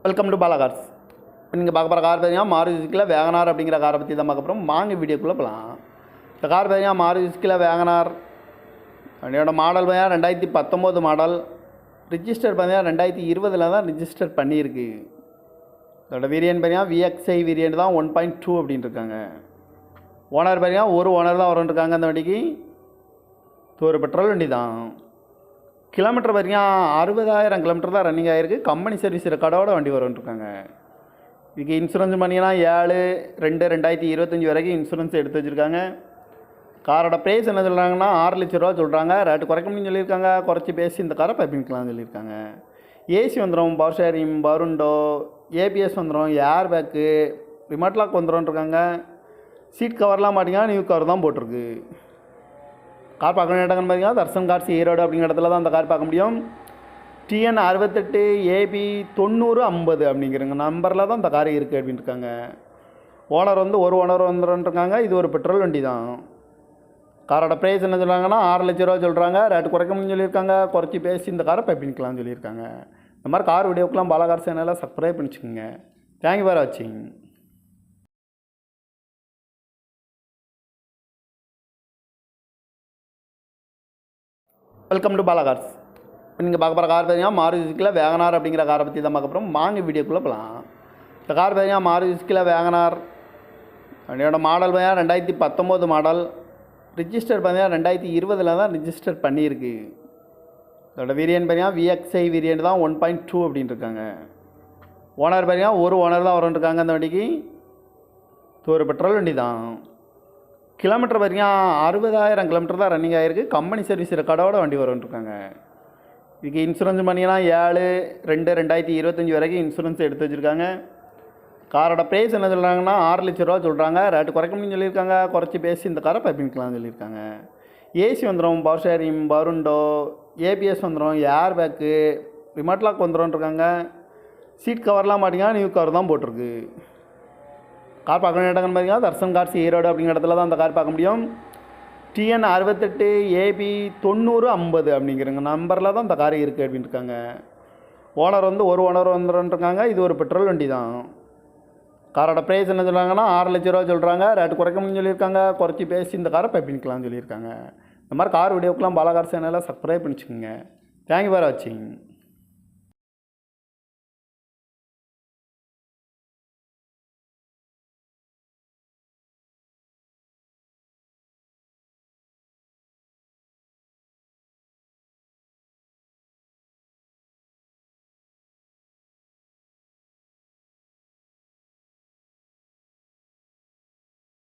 Welcome to Bala cars. இப்போ நீங்கள் பார்க்க போகிற கார் பார்த்தீங்கன்னா மாருதி சுசுக்கியில் வேகனார் அப்படிங்கிற காரை பற்றி தான் பார்க்க போகிறோம். வாங்க வீடியோக்குள்ளே போகலாம். இந்த கார் பார்த்தீங்கன்னா மாருதி சுசுக்கியில் வேகனார். வண்டியோட மாடல் பார்த்தீங்கன்னா 2019 மாடல். ரிஜிஸ்டர் பார்த்தீங்கன்னா 2020 தான் ரிஜிஸ்டர் பண்ணியிருக்கு. இதோட வேரியன்ட் பார்த்தீங்கன்னா VXI வேரியன்ட் தான் 1.2 அப்படின்னு இருக்காங்க. ஓனர் பார்த்தீங்கன்னா ஒரு ஓனர் தான் வரும்னு அந்த வண்டிக்கு. இது ஒரு பெட்ரோல் வண்டி தான். கிலோமீட்டர் பார்த்தீங்கன்னா 60,000 கிலோமீட்டர் தான் ரன்னிங் ஆகிருக்கு. கம்பெனி சர்வீஸ் ரெக்கார்டோட வண்டி வரும்னு. இதுக்கு இன்சூரன்ஸ் பண்ணிங்கன்னா 7/2/2025 வரைக்கும் இன்சூரன்ஸ் எடுத்து வச்சுருக்காங்க. காரோட ப்ரைஸ் என்ன சொல்கிறாங்கன்னா 6 லட்ச ரூபா சொல்கிறாங்க. ரேட்டு குறைக்க முடியும்னு சொல்லியிருக்காங்க. குறைச்சி பேசி இந்த காரை பைப்பிங்கலாம்னு சொல்லியிருக்காங்க. ஏசி வந்துடும், பவர் ஷேரிங், பருண்டோ, ஏபிஎஸ் வந்துடும், ஏர் பேக்கு, ரிமோட் லாக் வந்துடும்னு. சீட் கவர்லாம் மாட்டிங்கன்னா நியூ கவர் தான் போட்டிருக்கு. கார் பார்க்கணும் இடங்கன்னு பார்த்தீங்கன்னா தர்சன் கார்ஸ் ஈரோடு அப்படிங்கிற இடத்துல தான் அந்த கார் பார்க்க முடியும். TN 68 AB 9050 அப்படிங்கிறங்க நம்பரில் தான் இந்த கார் இருக்குது அப்படின்னு இருக்காங்க. ஓனர் ஒரு ஓனர் வந்துருக்காங்க. இது ஒரு பெட்ரோல் வண்டி தான். காரோட ப்ரைஸ் என்ன சொல்கிறாங்கன்னா 6 லட்ச ரூபா சொல்கிறாங்க. ரேட்டு குறைக்க முடியும்னு சொல்லியிருக்காங்க. குறைச்சி பேசி இந்த காரை பைப்பிங்கலாம்னு சொல்லியிருக்காங்க. இந்த மாதிரி கார் வீடியோக்கெலாம் பாலா கார் சேனலில் சப்ஸ்கிரைப் பண்ணிச்சுக்கோங்க. தேங்க்யூ ஃபார் வாட்சிங். Welcome to Bala cars. இப்போ நீங்கள் பார்க்க போகிற கார் பார்த்தீங்கன்னா மாருதி சுசுக்கியில் வேகனார் அப்படிங்கிற காரை பற்றி தான் பார்க்க போகிறோம். வாங்க வீடியோக்குள்ளே போகலாம். இந்த கார் பார்த்தீங்கன்னா மாருதி சுசுக்கியில் வேகனார். வண்டியோட மாடல் பார்த்தீங்கன்னா 2019 மாடல். ரிஜிஸ்டர் பார்த்தீங்கன்னா 2020 தான் ரிஜிஸ்டர் பண்ணியிருக்கு. இதோட வேரியன்ட் பார்த்தீங்கன்னா VXI வேரியன்ட் தான் 1.2 அப்படின்னு இருக்காங்க. ஓனர் பார்த்தீங்கன்னா ஒரு ஓனர் தான் வரும்னு அந்த வண்டிக்கு. இது ஒரு பெட்ரோல் வண்டி தான். கிலோமீட்டர் பார்த்தீங்கன்னா 60,000 கிலோமீட்டர் தான் ரன்னிங் ஆகிருக்கு. கம்பெனி சர்வீஸ் ரெக்கார்டோட வண்டி வரும்னு. இதுக்கு இன்சூரன்ஸ் பண்ணிங்கன்னா 7/2/2025 வரைக்கும் இன்சூரன்ஸ் எடுத்து வச்சுருக்காங்க. காரோட ப்ரைஸ் என்ன சொல்கிறாங்கன்னா 6 லட்ச ரூபா சொல்கிறாங்க. ரேட்டு குறைக்க முடியும்னு சொல்லியிருக்காங்க. குறைச்சி பேசி இந்த காரை பைப்பிங்கலாம்னு சொல்லியிருக்காங்க. ஏசி வந்துடும், பவர் ஷேரிங், பருண்டோ, ஏபிஎஸ் வந்துடும், ஏர் பேக்கு, ரிமோட் லாக் வந்துடும்னு. சீட் கவர்லாம் மாட்டிங்கன்னா நியூ கவர் தான் போட்டிருக்கு. கார் பார்க்கணும் இடங்கன்னு பார்த்தீங்கன்னா தர்சன் கார்ஸ் ஈரோடு அப்படிங்கிற இடத்துல தான் அந்த கார் பார்க்க முடியும். TN 68 AB 9050 அப்படிங்கிறங்க நம்பரில் தான் இந்த கார் இருக்குது அப்படின்னு இருக்காங்க. ஓனர் ஒரு ஓனர் வந்துருக்காங்க. இது ஒரு பெட்ரோல் வண்டி தான். காரோட ப்ரைஸ் என்ன சொல்கிறாங்கன்னா 6 லட்ச ரூபா சொல்கிறாங்க. ரேட்டு குறைக்க முடியும்னு சொல்லியிருக்காங்க. குறைச்சி பேசி இந்த காரை பைப்பிங்கலாம்னு சொல்லியிருக்காங்க. இந்த மாதிரி கார் வீடியோக்கெலாம் பாலா கார் சேனலில் சப்ஸ்கிரைப் பண்ணிச்சுக்கோங்க. தேங்க்யூ ஃபார் வாட்சிங்.